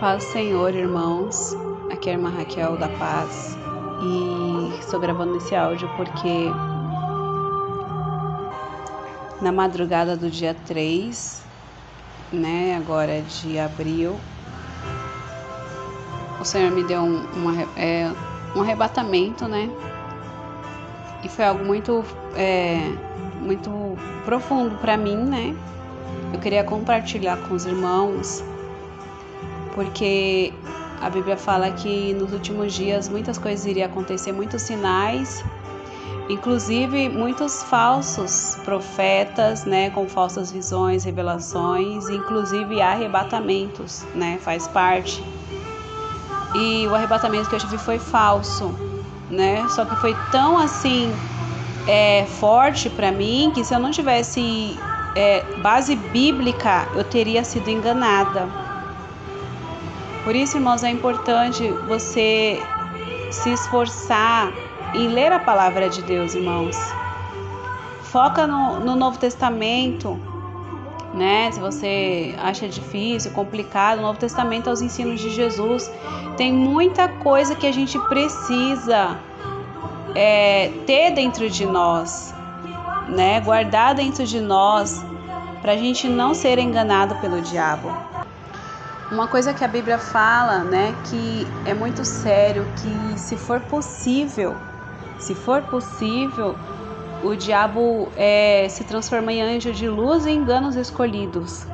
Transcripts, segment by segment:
Paz do Senhor, irmãos. Aqui é a irmã Raquel da Paz e estou gravando esse áudio porque na madrugada do dia 3, agora de abril, o Senhor me deu um arrebatamento, e foi algo muito profundo para mim, Eu queria compartilhar com os irmãos, porque a Bíblia fala que nos últimos dias muitas coisas iriam acontecer, muitos sinais, inclusive muitos falsos profetas, com falsas visões, revelações, inclusive arrebatamentos, faz parte. E o arrebatamento que eu tive foi falso, Só que foi tão assim forte para mim que se eu não tivesse base bíblica, eu teria sido enganada. Por isso, irmãos, é importante você se esforçar em ler a palavra de Deus, irmãos. Foca no Novo Testamento, Se você acha difícil, complicado, o Novo Testamento é os ensinos de Jesus. Tem muita coisa que a gente precisa ter dentro de nós, guardar dentro de nós, para a gente não ser enganado pelo diabo. Uma coisa que a Bíblia fala, que é muito sério, que se for possível, o diabo se transforma em anjo de luz e engana os escolhidos,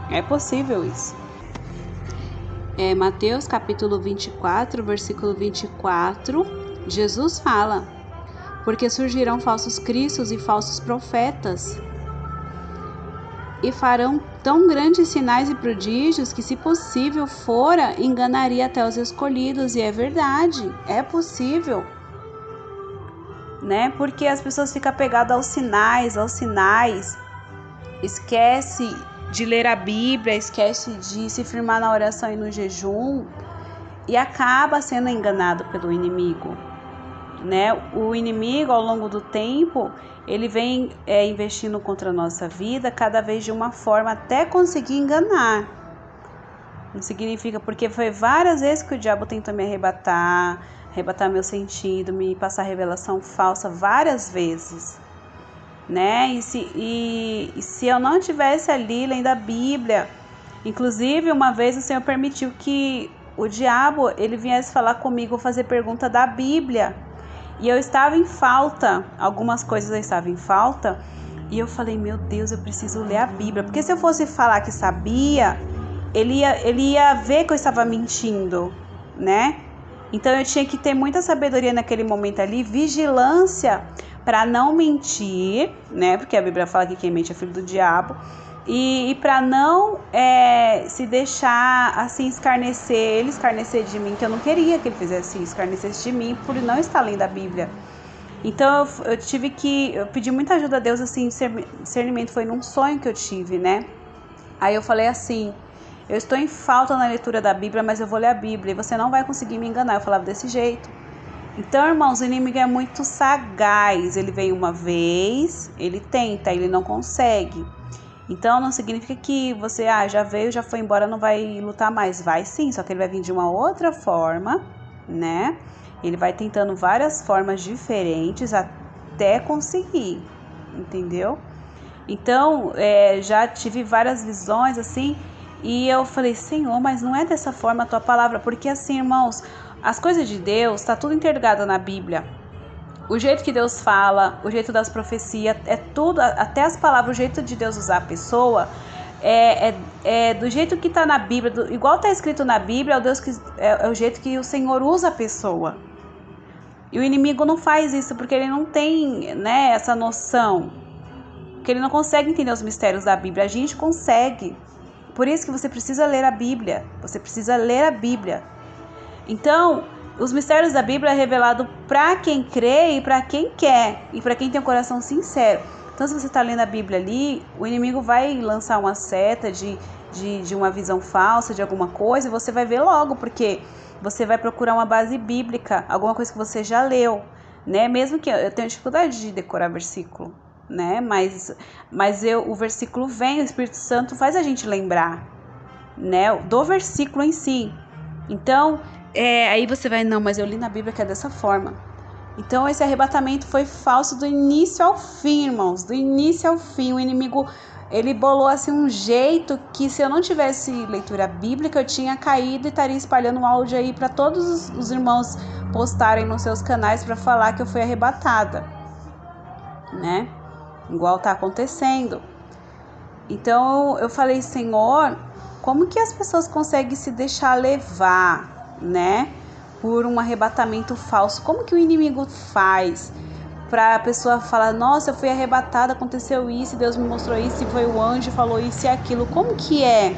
É possível isso. Mateus capítulo 24, versículo 24, Jesus fala: porque surgirão falsos cristos e falsos profetas, e farão tão grandes sinais e prodígios que, se possível fora, enganaria até os escolhidos. E é verdade, é possível, Porque as pessoas ficam apegadas aos sinais, esquece de ler a Bíblia, esquece de se firmar na oração e no jejum, e acaba sendo enganado pelo inimigo. O inimigo, ao longo do tempo, ele vem investindo contra a nossa vida cada vez de uma forma até conseguir enganar. Não significa, porque foi várias vezes que o diabo tentou me arrebatar meu sentido, me passar revelação falsa várias vezes, E se eu não tivesse ali lendo a Bíblia, inclusive uma vez o Senhor permitiu que o diabo ele viesse falar comigo, fazer pergunta da Bíblia. E eu estava em falta, algumas coisas eu estava em falta, e eu falei, meu Deus, eu preciso ler a Bíblia, porque se eu fosse falar que sabia, ele ia ver que eu estava mentindo, Então eu tinha que ter muita sabedoria naquele momento ali, vigilância para não mentir, Porque a Bíblia fala que quem mente é filho do diabo, e para não se deixar assim ele escarnecer de mim, que eu não queria que ele fizesse isso, escarnecesse de mim por não estar lendo a Bíblia. Então eu pedi muita ajuda a Deus, assim, discernimento foi num sonho que eu tive, Aí eu falei assim, eu estou em falta na leitura da Bíblia, mas eu vou ler a Bíblia e você não vai conseguir me enganar. Eu falava desse jeito. Então, irmãos, o inimigo é muito sagaz, ele vem uma vez, ele tenta, ele não consegue. Então não significa que você já veio, já foi embora, não vai lutar mais. Vai sim, só que ele vai vir de uma outra forma, Ele vai tentando várias formas diferentes até conseguir, entendeu? Então já tive várias visões assim, e eu falei, Senhor, mas não é dessa forma a tua palavra, porque assim, irmãos, as coisas de Deus, está tudo interligado na Bíblia. O jeito que Deus fala, o jeito das profecias, é tudo, até as palavras, o jeito de Deus usar a pessoa, do jeito que está na Bíblia, igual está escrito na Bíblia, é o jeito que o Senhor usa a pessoa. E o inimigo não faz isso porque ele não tem essa noção, porque ele não consegue entender os mistérios da Bíblia. A gente consegue, por isso que você precisa ler a Bíblia, Então, os mistérios da Bíblia é revelado para quem crê e para quem quer, e para quem tem um coração sincero. Então, se você está lendo a Bíblia ali, o inimigo vai lançar uma seta de uma visão falsa, de alguma coisa, e você vai ver logo, porque você vai procurar uma base bíblica, alguma coisa que você já leu, Mesmo que eu tenha dificuldade de decorar versículo, Mas o versículo vem, o Espírito Santo faz a gente lembrar, né, do versículo em si. Então, aí você vai, não, mas eu li na Bíblia que é dessa forma. Então, esse arrebatamento foi falso do início ao fim, irmãos, do início ao fim. O inimigo, ele bolou assim um jeito que, se eu não tivesse leitura bíblica, eu tinha caído e estaria espalhando um áudio aí para todos os irmãos postarem nos seus canais para falar que eu fui arrebatada, né? Igual tá acontecendo. Então eu falei, Senhor, como que as pessoas conseguem se deixar levar, né, por um arrebatamento falso? Como que o inimigo faz para a pessoa falar, nossa, eu fui arrebatada, aconteceu isso, Deus me mostrou isso, e foi o anjo, falou isso e aquilo? Como que é?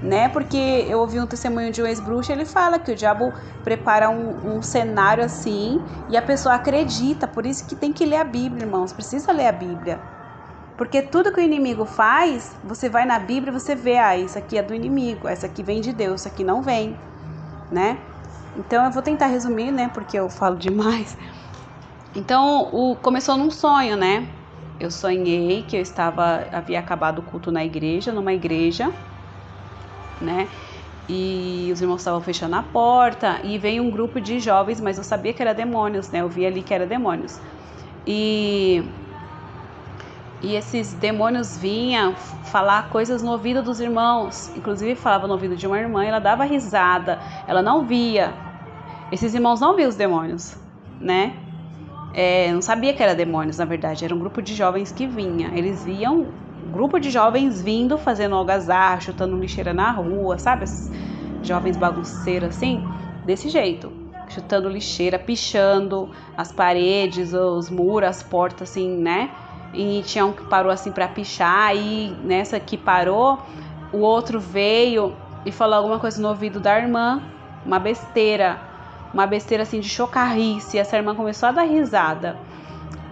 Né? Porque eu ouvi um testemunho de um ex-bruxo, ele fala que o diabo prepara um cenário assim e a pessoa acredita. Por isso que tem que ler a Bíblia, irmãos, precisa ler a Bíblia. Porque tudo que o inimigo faz, você vai na Bíblia e você vê, isso aqui é do inimigo, essa aqui vem de Deus, isso aqui não vem, né? Então eu vou tentar resumir, né, porque eu falo demais. Então, começou num sonho, né? Eu sonhei que havia acabado o culto na igreja, numa igreja, né? E os irmãos estavam fechando a porta e veio um grupo de jovens, mas eu sabia que era demônios, né? Eu vi ali que era demônios. E esses demônios vinham falar coisas no ouvido dos irmãos. Inclusive falava no ouvido de uma irmã, ela dava risada, ela não via. Esses irmãos não viam os demônios, né? Não sabia que era demônios, na verdade. Era um grupo de jovens que vinha. Eles viam um grupo de jovens vindo, fazendo algazarra, chutando lixeira na rua, sabe? Esses jovens bagunceiros assim, desse jeito. Chutando lixeira, pichando as paredes, os muros, as portas, assim, né? E tinha um que parou assim pra pichar, e nessa que parou, o outro veio e falou alguma coisa no ouvido da irmã, uma besteira assim de chocarrice, e essa irmã começou a dar risada.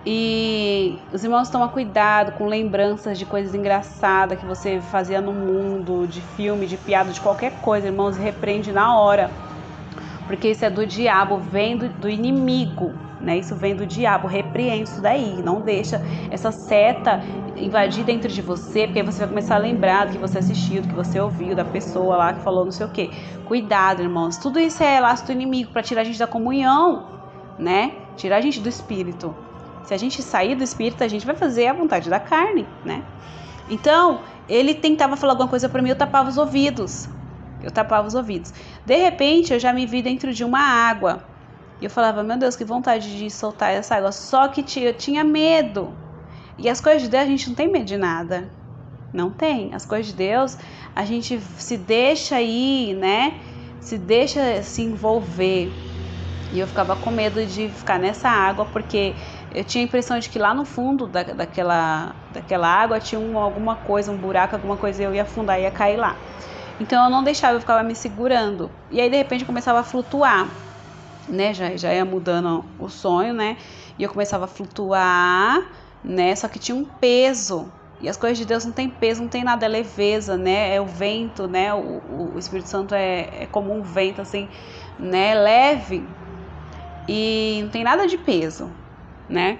E os irmãos tomam cuidado com lembranças de coisas engraçadas que você fazia no mundo, de filme, de piada, de qualquer coisa, irmãos, repreende na hora, porque isso é do diabo, vem do inimigo, né? Isso vem do diabo, repreende isso daí, não deixa essa seta invadir dentro de você, porque aí você vai começar a lembrar do que você assistiu, do que você ouviu, da pessoa lá que falou não sei o que. Cuidado, irmãos, tudo isso é laço do inimigo para tirar a gente da comunhão, né? Tirar a gente do espírito. Se a gente sair do espírito, a gente vai fazer a vontade da carne, né? Então, ele tentava falar alguma coisa para mim, eu tapava os ouvidos. De repente, eu já me vi dentro de uma água. E eu falava, meu Deus, que vontade de soltar essa água. Só que eu tinha medo. E as coisas de Deus, a gente não tem medo de nada. Não tem. As coisas de Deus, a gente se deixa ir, né? Se deixa se envolver. E eu ficava com medo de ficar nessa água, porque eu tinha a impressão de que lá no fundo daquela água tinha alguma coisa, um buraco, alguma coisa, e eu ia afundar, ia cair lá. Então eu não deixava, eu ficava me segurando. E aí de repente eu começava a flutuar, né? Já ia mudando o sonho, né? E eu começava a flutuar, né? Só que tinha um peso. E as coisas de Deus não tem peso, não tem nada, é leveza, né? É o vento, né? O Espírito Santo é como um vento, assim, né? Leve. E não tem nada de peso, né?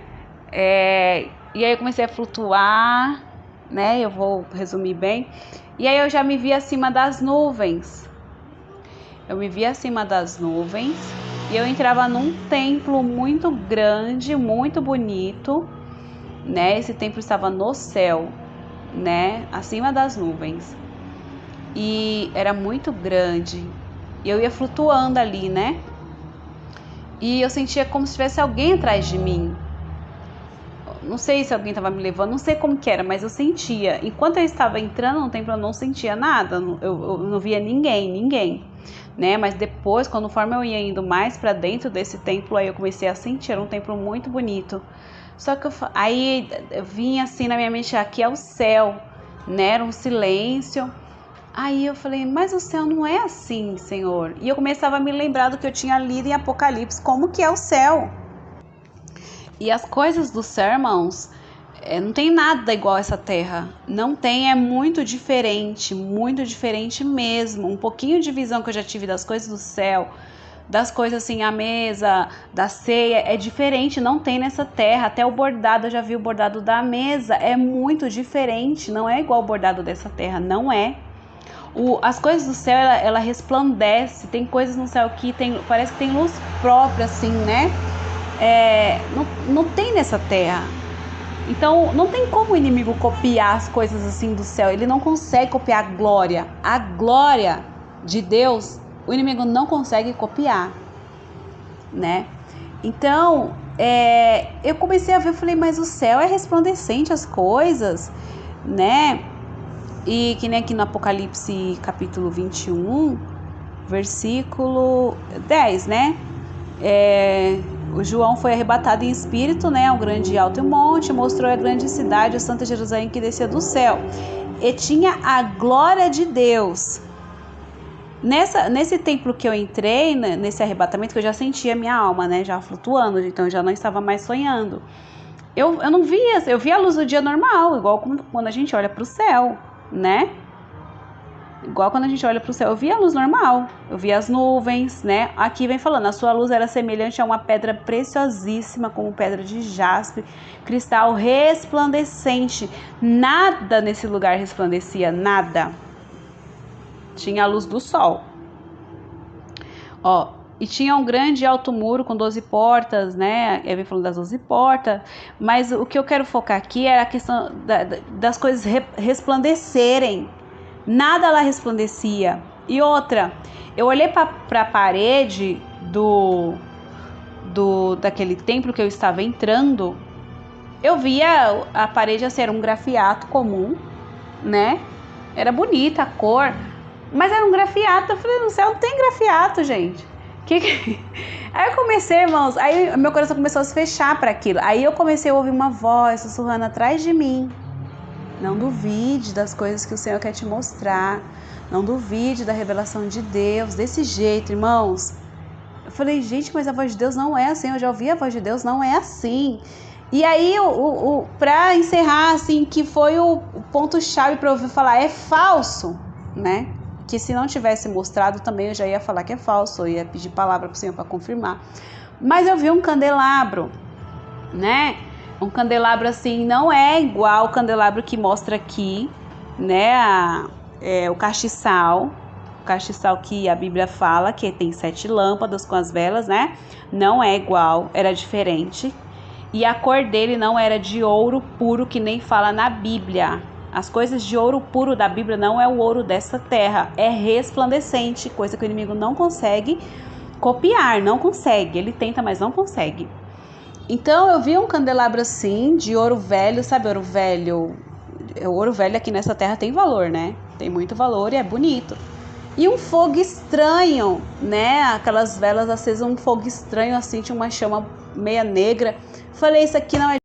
E aí eu comecei a flutuar, né? Eu vou resumir bem. E aí eu já me vi acima das nuvens. E eu entrava num templo muito grande, muito bonito, né? Esse templo estava no céu, né? Acima das nuvens. E era muito grande. E eu ia flutuando ali, né? E eu sentia como se tivesse alguém atrás de mim. Não sei se alguém estava me levando, não sei como que era, mas eu sentia. Enquanto eu estava entrando no templo, eu não sentia nada, eu não via ninguém, né? Mas depois, conforme eu ia indo mais para dentro desse templo, aí eu comecei a sentir, era um templo muito bonito. Só que aí eu vinha assim na minha mente, aqui é o céu, né? Era um silêncio. Aí eu falei, mas o céu não é assim, Senhor. E eu começava a me lembrar do que eu tinha lido em Apocalipse, como que é o céu. E as coisas do céu, irmãos, não tem nada igual a essa terra. Não tem, é muito diferente mesmo. Um pouquinho de visão que eu já tive das coisas do céu, das coisas assim, a mesa, da ceia, é diferente, não tem nessa terra. Até o bordado, eu já vi o bordado da mesa, é muito diferente, não é igual o bordado dessa terra, não é. As coisas do céu, ela resplandece. Tem coisas no céu que parece que tem luz própria, assim, né? Não tem nessa terra. Então, não tem como o inimigo copiar as coisas assim do céu. Ele não consegue copiar a glória. A glória de Deus, o inimigo não consegue copiar, né? Então, eu comecei a ver, eu falei, mas o céu é resplandecente, as coisas, né? E que nem aqui no Apocalipse capítulo 21, versículo 10, né? O João foi arrebatado em espírito, né, ao grande e alto monte, mostrou a grande cidade, a Santa Jerusalém que descia do céu, e tinha a glória de Deus. Nesse templo que eu entrei, nesse arrebatamento, que eu já sentia a minha alma, né, já flutuando, então eu já não estava mais sonhando. Eu não via, eu via a luz do dia normal, igual quando a gente olha para o céu, né? Igual quando a gente olha para o céu, eu via a luz normal, eu via as nuvens, né? Aqui vem falando, a sua luz era semelhante a uma pedra preciosíssima, como pedra de jaspe, cristal resplandecente. Nada nesse lugar resplandecia, nada. Tinha a luz do sol. E tinha um grande alto muro com 12 portas, né? Ele vem falando das 12 portas, mas o que eu quero focar aqui é a questão das coisas resplandecerem. Nada lá resplandecia. E outra, eu olhei para a parede daquele templo que eu estava entrando, eu via a parede assim, era um grafiato comum, né? Era bonita a cor, mas era um grafiato. Eu falei, no céu não tem grafiato, gente. Aí eu comecei, irmãos, aí meu coração começou a se fechar para aquilo. Aí eu comecei a ouvir uma voz sussurrando atrás de mim. Não duvide das coisas que o Senhor quer te mostrar. Não duvide da revelação de Deus. Desse jeito, irmãos. Eu falei, gente, mas a voz de Deus não é assim. Eu já ouvi a voz de Deus, não é assim. E aí, para encerrar, assim, que foi o ponto-chave para eu ouvir falar, é falso, né? Que se não tivesse mostrado também eu já ia falar que é falso. Eu ia pedir palavra para o Senhor para confirmar. Mas eu vi um candelabro, né? Um candelabro assim, não é igual o candelabro que mostra aqui, né? O castiçal. O castiçal que a Bíblia fala que tem 7 lâmpadas com as velas, né? Não é igual, era diferente. E a cor dele não era de ouro puro, que nem fala na Bíblia. As coisas de ouro puro da Bíblia não é o ouro dessa terra. É resplandecente, coisa que o inimigo não consegue copiar, não consegue. Ele tenta, mas não consegue. Então eu vi um candelabro assim, de ouro velho, sabe ouro velho? O ouro velho aqui nessa terra tem valor, né? Tem muito valor e é bonito. E um fogo estranho, né? Aquelas velas acesas, um fogo estranho assim, tinha uma chama meia negra. Falei, isso aqui não é